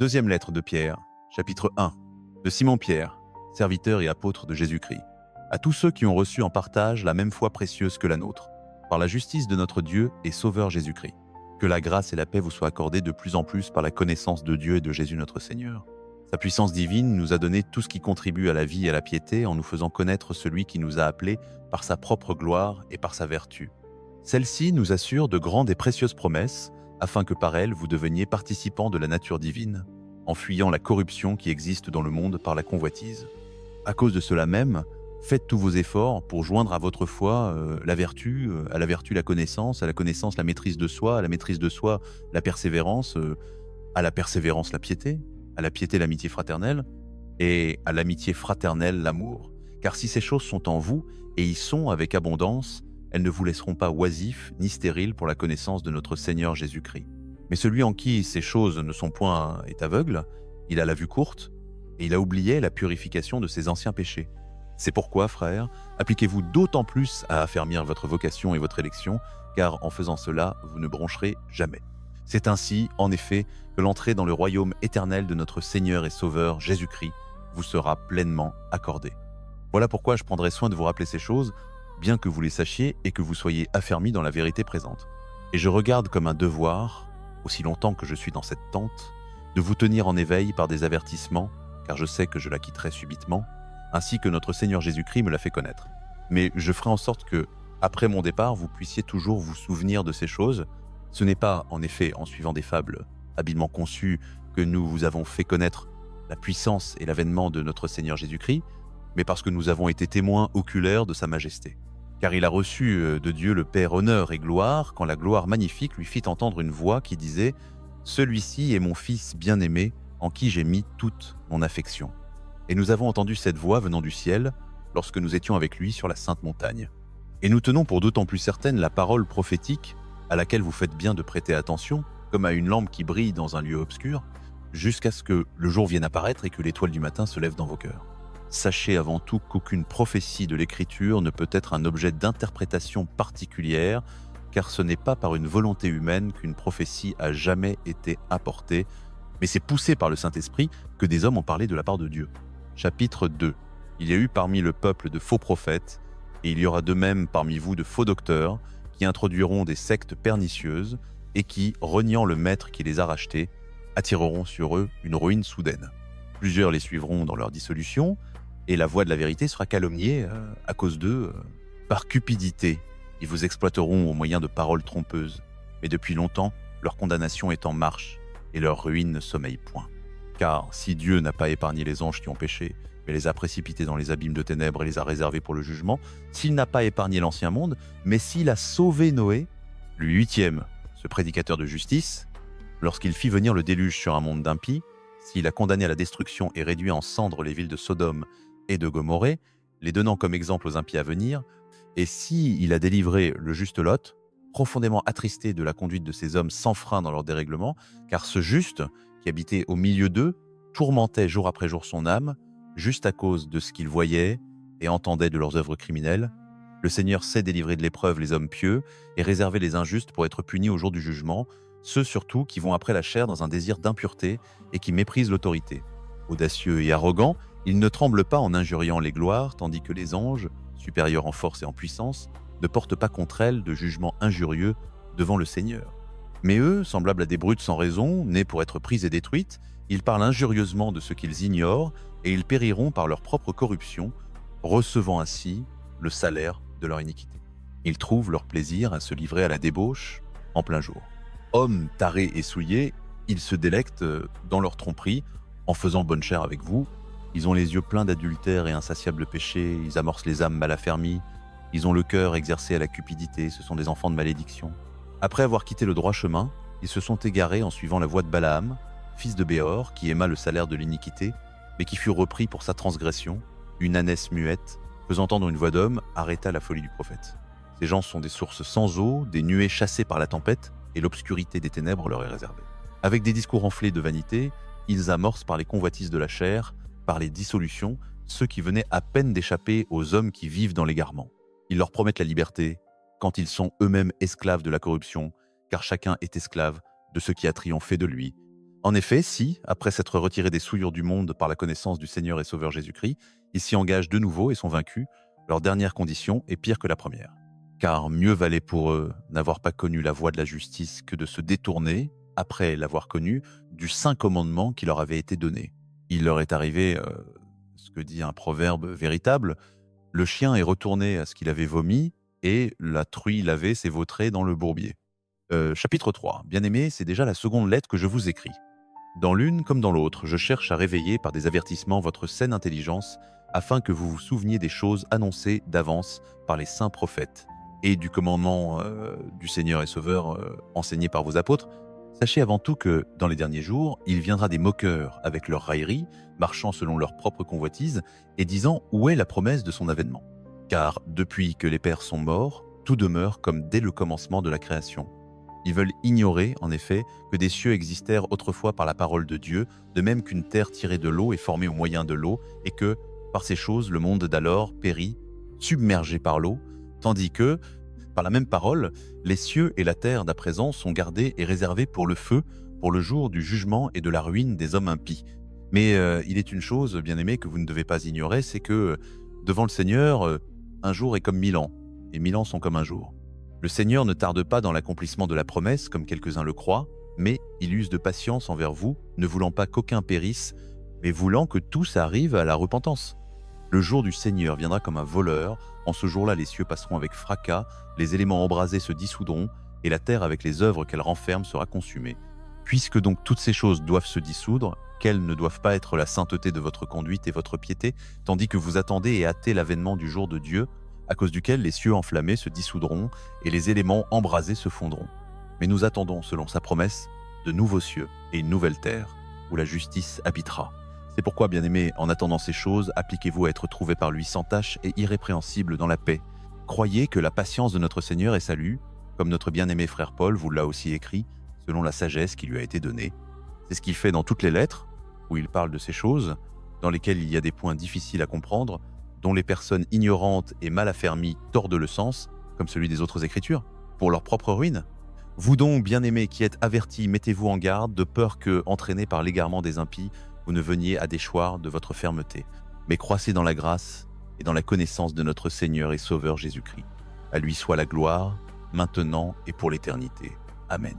Deuxième lettre de Pierre, chapitre 1, de Simon-Pierre, serviteur et apôtre de Jésus-Christ, à tous ceux qui ont reçu en partage la même foi précieuse que la nôtre, par la justice de notre Dieu et Sauveur Jésus-Christ. Que la grâce et la paix vous soient accordées de plus en plus par la connaissance de Dieu et de Jésus notre Seigneur. Sa puissance divine nous a donné tout ce qui contribue à la vie et à la piété en nous faisant connaître celui qui nous a appelés par sa propre gloire et par sa vertu. Celle-ci nous assure de grandes et précieuses promesses, afin que par elles vous deveniez participants de la nature divine, en fuyant la corruption qui existe dans le monde par la convoitise. À cause de cela même, faites tous vos efforts pour joindre à votre foi la vertu, à la vertu la connaissance, à la connaissance la maîtrise de soi, à la maîtrise de soi la persévérance, à la persévérance la piété, à la piété l'amitié fraternelle, et à l'amitié fraternelle l'amour. Car si ces choses sont en vous, et y sont avec abondance, elles ne vous laisseront pas oisifs ni stériles pour la connaissance de notre Seigneur Jésus-Christ. Mais celui en qui ces choses ne sont point est aveugle, il a la vue courte, et il a oublié la purification de ses anciens péchés. C'est pourquoi, frères, appliquez-vous d'autant plus à affermir votre vocation et votre élection, car en faisant cela, vous ne broncherez jamais. C'est ainsi, en effet, que l'entrée dans le royaume éternel de notre Seigneur et Sauveur Jésus-Christ vous sera pleinement accordée. Voilà pourquoi je prendrai soin de vous rappeler ces choses, bien que vous les sachiez et que vous soyez affermis dans la vérité présente. Et je regarde comme un devoir, aussi longtemps que je suis dans cette tente, de vous tenir en éveil par des avertissements, car je sais que je la quitterai subitement, ainsi que notre Seigneur Jésus-Christ me l'a fait connaître. Mais je ferai en sorte que, après mon départ, vous puissiez toujours vous souvenir de ces choses. Ce n'est pas, en effet, en suivant des fables habilement conçues que nous vous avons fait connaître la puissance et l'avènement de notre Seigneur Jésus-Christ, mais parce que nous avons été témoins oculaires de sa majesté. Car il a reçu de Dieu le Père honneur et gloire, quand la gloire magnifique lui fit entendre une voix qui disait « Celui-ci est mon Fils bien-aimé, en qui j'ai mis toute mon affection. » Et nous avons entendu cette voix venant du ciel, lorsque nous étions avec lui sur la sainte montagne. Et nous tenons pour d'autant plus certaine la parole prophétique, à laquelle vous faites bien de prêter attention, comme à une lampe qui brille dans un lieu obscur, jusqu'à ce que le jour vienne apparaître et que l'étoile du matin se lève dans vos cœurs. Sachez avant tout qu'aucune prophétie de l'Écriture ne peut être un objet d'interprétation particulière, car ce n'est pas par une volonté humaine qu'une prophétie a jamais été apportée, mais c'est poussé par le Saint-Esprit que des hommes ont parlé de la part de Dieu. Chapitre 2. Il y a eu parmi le peuple de faux prophètes, et il y aura de même parmi vous de faux docteurs, qui introduiront des sectes pernicieuses, et qui, reniant le maître qui les a rachetés, attireront sur eux une ruine soudaine. Plusieurs les suivront dans leur dissolution, et la voie de la vérité sera calomniée à cause d'eux par cupidité. Ils vous exploiteront au moyen de paroles trompeuses. Mais depuis longtemps, leur condamnation est en marche et leur ruine ne sommeille point. Car si Dieu n'a pas épargné les anges qui ont péché, mais les a précipités dans les abîmes de ténèbres et les a réservés pour le jugement, s'il n'a pas épargné l'ancien monde, mais s'il a sauvé Noé, le huitième, ce prédicateur de justice, lorsqu'il fit venir le déluge sur un monde d'impies, s'il a condamné à la destruction et réduit en cendres les villes de Sodome et de Gomorrhée, les donnant comme exemple aux impies à venir, et s'il a délivré le juste Lot, profondément attristé de la conduite de ces hommes sans frein dans leur dérèglement, car ce juste, qui habitait au milieu d'eux, tourmentait jour après jour son âme, juste à cause de ce qu'il voyait et entendait de leurs œuvres criminelles, le Seigneur sait délivrer de l'épreuve les hommes pieux et réserver les injustes pour être punis au jour du jugement, ceux surtout qui vont après la chair dans un désir d'impureté et qui méprisent l'autorité. Audacieux et arrogants, ils ne tremblent pas en injuriant les gloires, tandis que les anges, supérieurs en force et en puissance, ne portent pas contre elles de jugement injurieux devant le Seigneur. Mais eux, semblables à des brutes sans raison, nés pour être prises et détruites, ils parlent injurieusement de ce qu'ils ignorent et ils périront par leur propre corruption, recevant ainsi le salaire de leur iniquité. Ils trouvent leur plaisir à se livrer à la débauche en plein jour. Hommes tarés et souillés, ils se délectent dans leur tromperie en faisant bonne chère avec vous. Ils ont les yeux pleins d'adultère et insatiables péchés, ils amorcent les âmes mal affermies, ils ont le cœur exercé à la cupidité, ce sont des enfants de malédiction. Après avoir quitté le droit chemin, ils se sont égarés en suivant la voie de Balaam, fils de Béor, qui aima le salaire de l'iniquité, mais qui fut repris pour sa transgression. Une ânesse muette, faisant entendre une voix d'homme, arrêta la folie du prophète. Ces gens sont des sources sans eau, des nuées chassées par la tempête, et l'obscurité des ténèbres leur est réservée. Avec des discours enflés de vanité, ils amorcent par les convoitises de la chair, par les dissolutions, ceux qui venaient à peine d'échapper aux hommes qui vivent dans l'égarement. Ils leur promettent la liberté, quand ils sont eux-mêmes esclaves de la corruption, car chacun est esclave de ce qui a triomphé de lui. En effet, si, après s'être retirés des souillures du monde par la connaissance du Seigneur et Sauveur Jésus-Christ, ils s'y engagent de nouveau et sont vaincus, leur dernière condition est pire que la première. Car mieux valait pour eux n'avoir pas connu la voie de la justice que de se détourner, après l'avoir connu, du saint commandement qui leur avait été donné. Il leur est arrivé, ce que dit un proverbe véritable, le chien est retourné à ce qu'il avait vomi et la truie lavée s'est vautrée dans le bourbier. Chapitre 3. Bien-aimés, c'est déjà la seconde lettre que je vous écris. Dans l'une comme dans l'autre, je cherche à réveiller par des avertissements votre saine intelligence, afin que vous vous souveniez des choses annoncées d'avance par les saints prophètes, et du commandement du Seigneur et Sauveur enseigné par vos apôtres. Sachez avant tout que, dans les derniers jours, il viendra des moqueurs avec leurs railleries, marchant selon leur propre convoitise, et disant où est la promesse de son avènement. Car depuis que les pères sont morts, tout demeure comme dès le commencement de la création. Ils veulent ignorer, en effet, que des cieux existèrent autrefois par la parole de Dieu, de même qu'une terre tirée de l'eau est formée au moyen de l'eau, et que, par ces choses, le monde d'alors périt, submergé par l'eau, tandis que, par la même parole, les cieux et la terre d'à présent sont gardés et réservés pour le feu, pour le jour du jugement et de la ruine des hommes impies. Mais il est une chose, bien-aimés, que vous ne devez pas ignorer, c'est que, devant le Seigneur, un jour est comme 1000 ans, et 1000 ans sont comme un jour. Le Seigneur ne tarde pas dans l'accomplissement de la promesse, comme quelques-uns le croient, mais il use de patience envers vous, ne voulant pas qu'aucun périsse, mais voulant que tous arrivent à la repentance. Le jour du Seigneur viendra comme un voleur. En ce jour-là, les cieux passeront avec fracas, les éléments embrasés se dissoudront, et la terre avec les œuvres qu'elle renferme sera consumée. Puisque donc toutes ces choses doivent se dissoudre, quelles ne doivent pas être la sainteté de votre conduite et votre piété, tandis que vous attendez et hâtez l'avènement du jour de Dieu, à cause duquel les cieux enflammés se dissoudront et les éléments embrasés se fondront. Mais nous attendons, selon sa promesse, de nouveaux cieux et une nouvelle terre, où la justice habitera. C'est pourquoi, bien-aimés, en attendant ces choses, appliquez-vous à être trouvés par lui sans tache et irrépréhensibles dans la paix. Croyez que la patience de notre Seigneur est salut, comme notre bien-aimé frère Paul vous l'a aussi écrit, selon la sagesse qui lui a été donnée. C'est ce qu'il fait dans toutes les lettres, où il parle de ces choses, dans lesquelles il y a des points difficiles à comprendre, dont les personnes ignorantes et mal affermies tordent le sens, comme celui des autres Écritures, pour leur propre ruine. Vous donc, bien-aimés qui êtes avertis, mettez-vous en garde, de peur que, entraînés par l'égarement des impies, vous ne veniez à déchoir de votre fermeté, mais croissez dans la grâce et dans la connaissance de notre Seigneur et Sauveur Jésus-Christ. À lui soit la gloire, maintenant et pour l'éternité. Amen.